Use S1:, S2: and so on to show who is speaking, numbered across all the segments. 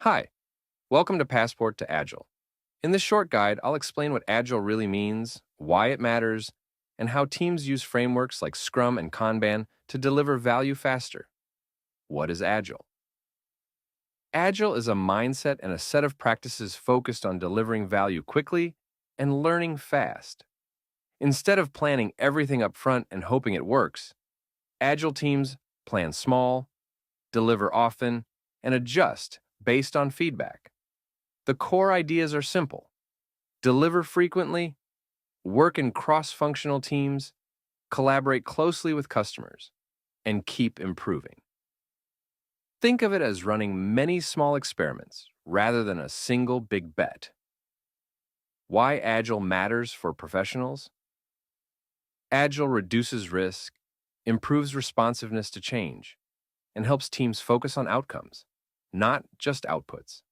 S1: Hi, welcome to Passport to Agile. In this short guide, I'll explain what Agile really means, why it matters, and how teams use frameworks like Scrum and Kanban to deliver value faster. What is Agile? Agile is a mindset and a set of practices focused on delivering value quickly and learning fast. Instead of planning everything up front and hoping it works, Agile teams plan small, deliver often, and adjust based on feedback. The core ideas are simple: deliver frequently, work in cross-functional teams, collaborate closely with customers, and keep improving. Think of it as running many small experiments rather than a single big bet. Why Agile matters for professionals? Agile reduces risk, improves responsiveness to change, and helps teams focus on outcomes, not just outputs.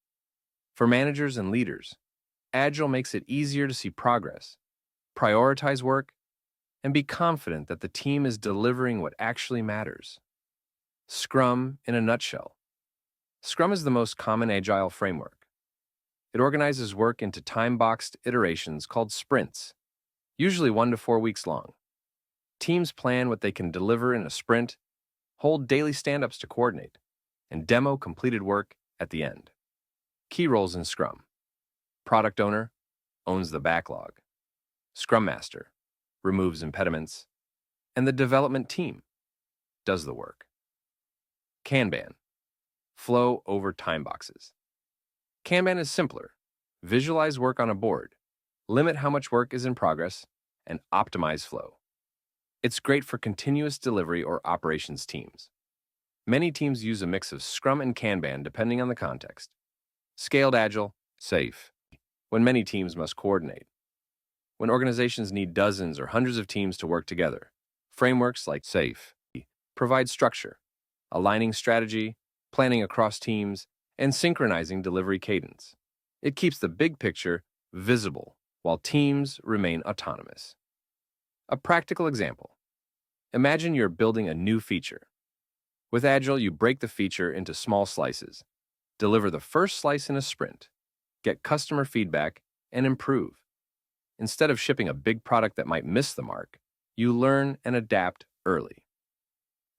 S1: For managers and leaders, Agile makes it easier to see progress, prioritize work, and be confident that the team is delivering what actually matters. Scrum in a nutshell. Scrum is the most common Agile framework. It organizes work into time-boxed iterations called sprints, usually 1 to 4 weeks long. Teams plan what they can deliver in a sprint, hold daily stand-ups to coordinate, and demo completed work at the end. Key roles in Scrum. Product owner owns the backlog. Scrum Master removes impediments. And the development team does the work. Kanban. Flow over time boxes. Kanban is simpler. Visualize work on a board, limit how much work is in progress, and optimize flow. It's great for continuous delivery or operations teams. Many teams use a mix of Scrum and Kanban depending on the context. Scaled Agile, safe, when many teams must coordinate. When organizations need dozens or hundreds of teams to work together, frameworks like SAFE provide structure, aligning strategy, planning across teams, and synchronizing delivery cadence. It keeps the big picture visible while teams remain autonomous. A practical example. Imagine you're building a new feature. With Agile, you break the feature into small slices, deliver the first slice in a sprint, get customer feedback, and improve. Instead of shipping a big product that might miss the mark, you learn and adapt early.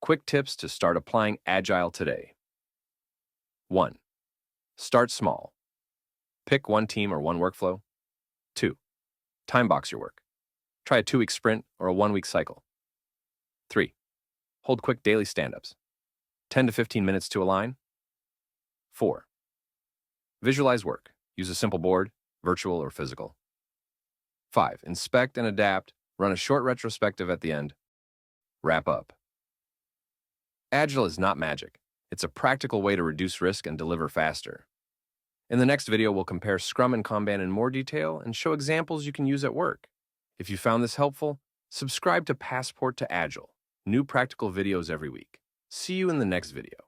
S1: Quick tips to start applying Agile today. 1. Start small. Pick one team or one workflow. 2. Time box your work. Try a 2-week sprint or a 1-week cycle. 3. Hold quick daily stand-ups. 10 to 15 minutes to align. 4. Visualize work. Use a simple board, virtual or physical. 5. Inspect and adapt. Run a short retrospective at the end. Wrap up. Agile is not magic. It's a practical way to reduce risk and deliver faster. In the next video, we'll compare Scrum and Kanban in more detail and show examples you can use at work. If you found this helpful, subscribe to Passport to Agile. New practical videos every week. See you in the next video.